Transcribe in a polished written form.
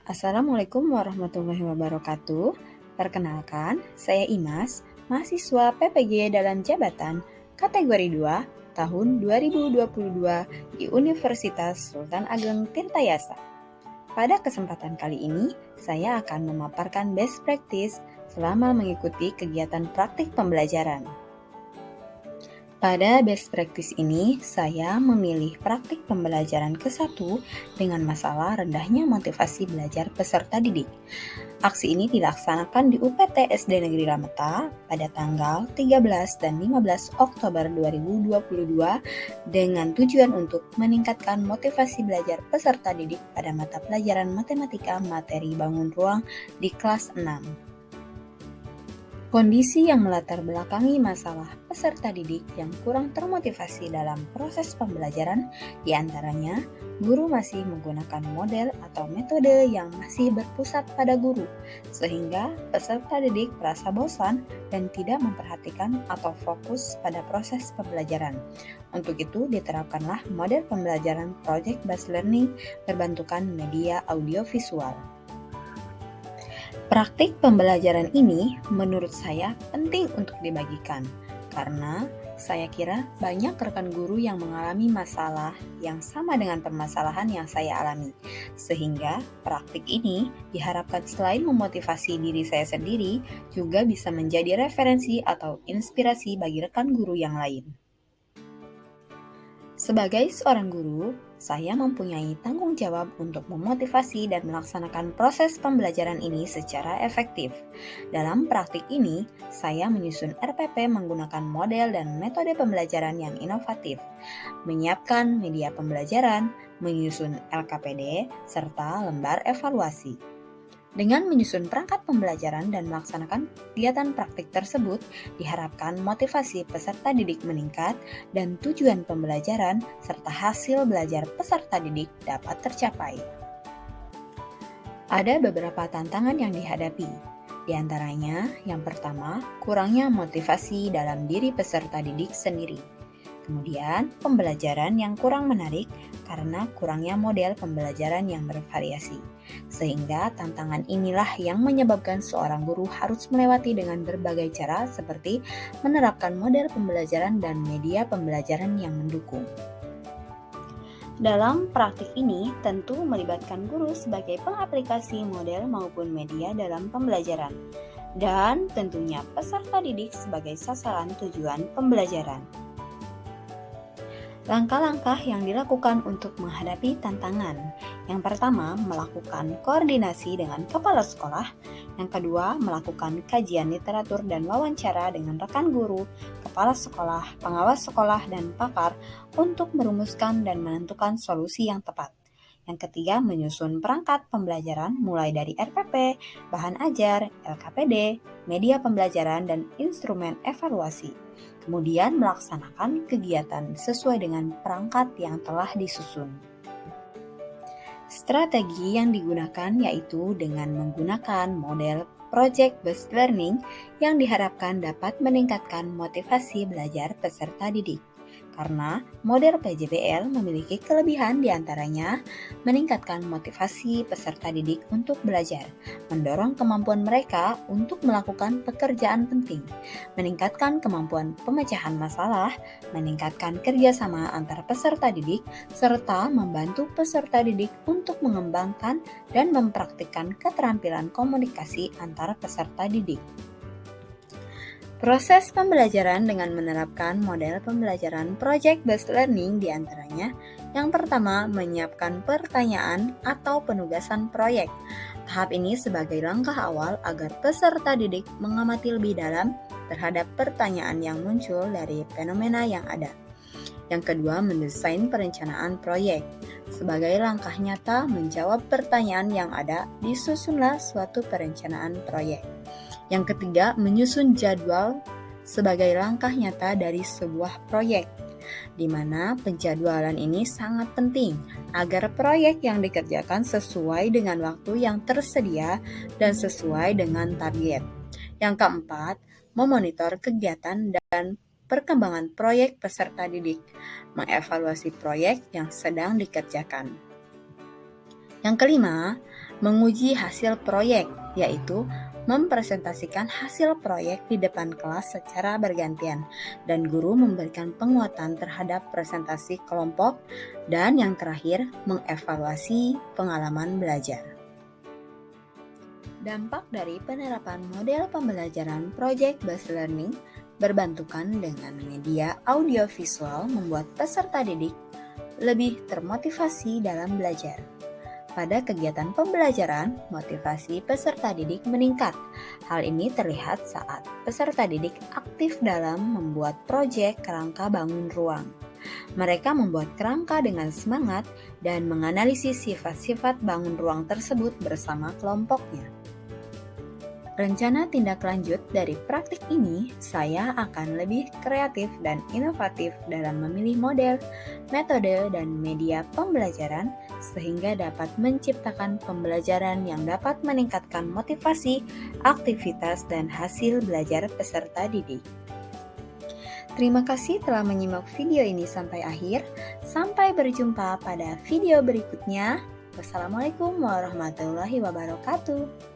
Assalamualaikum warahmatullahi wabarakatuh. Perkenalkan, saya Imas, mahasiswa PPG dalam jabatan kategori 2 tahun 2022 di Universitas Sultan Ageng Tirtayasa. Pada kesempatan kali ini, saya akan memaparkan best practice selama mengikuti kegiatan praktik pembelajaran. Pada best practice ini, saya memilih praktik pembelajaran ke-1 dengan masalah rendahnya motivasi belajar peserta didik. Aksi ini dilaksanakan di UPT SD Negeri Lameta pada tanggal 13 dan 15 Oktober 2022 dengan tujuan untuk meningkatkan motivasi belajar peserta didik pada mata pelajaran matematika materi bangun ruang di kelas 6. Kondisi yang melatar belakangi masalah peserta didik yang kurang termotivasi dalam proses pembelajaran diantaranya guru masih menggunakan model atau metode yang masih berpusat pada guru, sehingga peserta didik merasa bosan dan tidak memperhatikan atau fokus pada proses pembelajaran. Untuk itu diterapkanlah model pembelajaran project-based learning berbentukan media audiovisual. Praktik pembelajaran ini menurut saya penting untuk dibagikan karena saya kira banyak rekan guru yang mengalami masalah yang sama dengan permasalahan yang saya alami. Sehingga praktik ini diharapkan selain memotivasi diri saya sendiri juga bisa menjadi referensi atau inspirasi bagi rekan guru yang lain. Sebagai seorang guru, saya mempunyai tanggung jawab untuk memotivasi dan melaksanakan proses pembelajaran ini secara efektif. Dalam praktik ini, saya menyusun RPP menggunakan model dan metode pembelajaran yang inovatif, menyiapkan media pembelajaran, menyusun LKPD, serta lembar evaluasi. Dengan menyusun perangkat pembelajaran dan melaksanakan kegiatan praktik tersebut, diharapkan motivasi peserta didik meningkat dan tujuan pembelajaran serta hasil belajar peserta didik dapat tercapai. Ada beberapa tantangan yang dihadapi. Di antaranya, yang pertama, kurangnya motivasi dalam diri peserta didik sendiri. Kemudian, pembelajaran yang kurang menarik karena kurangnya model pembelajaran yang bervariasi. Sehingga tantangan inilah yang menyebabkan seorang guru harus melewati dengan berbagai cara seperti menerapkan model pembelajaran dan media pembelajaran yang mendukung. Dalam praktik ini tentu melibatkan guru sebagai pengaplikasi model maupun media dalam pembelajaran, dan tentunya peserta didik sebagai sasaran tujuan pembelajaran. Langkah-langkah yang dilakukan untuk menghadapi tantangan. Yang pertama, melakukan koordinasi dengan kepala sekolah. Yang kedua, melakukan kajian literatur dan wawancara dengan rekan guru, kepala sekolah, pengawas sekolah, dan pakar untuk merumuskan dan menentukan solusi yang tepat. Yang ketiga, menyusun perangkat pembelajaran mulai dari RPP, bahan ajar, LKPD, media pembelajaran, dan instrumen evaluasi. Kemudian melaksanakan kegiatan sesuai dengan perangkat yang telah disusun. Strategi yang digunakan yaitu dengan menggunakan model project-based learning yang diharapkan dapat meningkatkan motivasi belajar peserta didik. Karena model PJBL memiliki kelebihan diantaranya meningkatkan motivasi peserta didik untuk belajar, mendorong kemampuan mereka untuk melakukan pekerjaan penting, meningkatkan kemampuan pemecahan masalah, meningkatkan kerjasama antar peserta didik, serta membantu peserta didik untuk mengembangkan dan mempraktikkan keterampilan komunikasi antar peserta didik. Proses pembelajaran dengan menerapkan model pembelajaran project-based learning diantaranya yang pertama, menyiapkan pertanyaan atau penugasan proyek. Tahap ini sebagai langkah awal agar peserta didik mengamati lebih dalam terhadap pertanyaan yang muncul dari fenomena yang ada. Yang kedua, mendesain perencanaan proyek. Sebagai langkah nyata menjawab pertanyaan yang ada, disusunlah suatu perencanaan proyek. Yang ketiga, menyusun jadwal sebagai langkah nyata dari sebuah proyek, di mana penjadwalan ini sangat penting agar proyek yang dikerjakan sesuai dengan waktu yang tersedia dan sesuai dengan target. Yang keempat, memonitor kegiatan dan perkembangan proyek peserta didik, mengevaluasi proyek yang sedang dikerjakan. Yang kelima, menguji hasil proyek, yaitu mempresentasikan hasil proyek di depan kelas secara bergantian, dan guru memberikan penguatan terhadap presentasi kelompok. Dan yang terakhir, mengevaluasi pengalaman belajar. Dampak dari penerapan model pembelajaran project-based learning berbantukan dengan media audiovisual membuat peserta didik lebih termotivasi dalam belajar. Pada kegiatan pembelajaran, motivasi peserta didik meningkat. Hal ini terlihat saat peserta didik aktif dalam membuat proyek kerangka bangun ruang. Mereka membuat kerangka dengan semangat dan menganalisis sifat-sifat bangun ruang tersebut bersama kelompoknya. Rencana tindak lanjut dari praktik ini, saya akan lebih kreatif dan inovatif dalam memilih model, metode, dan media pembelajaran sehingga dapat menciptakan pembelajaran yang dapat meningkatkan motivasi, aktivitas, dan hasil belajar peserta didik. Terima kasih telah menyimak video ini sampai akhir. Sampai berjumpa pada video berikutnya. Wassalamualaikum warahmatullahi wabarakatuh.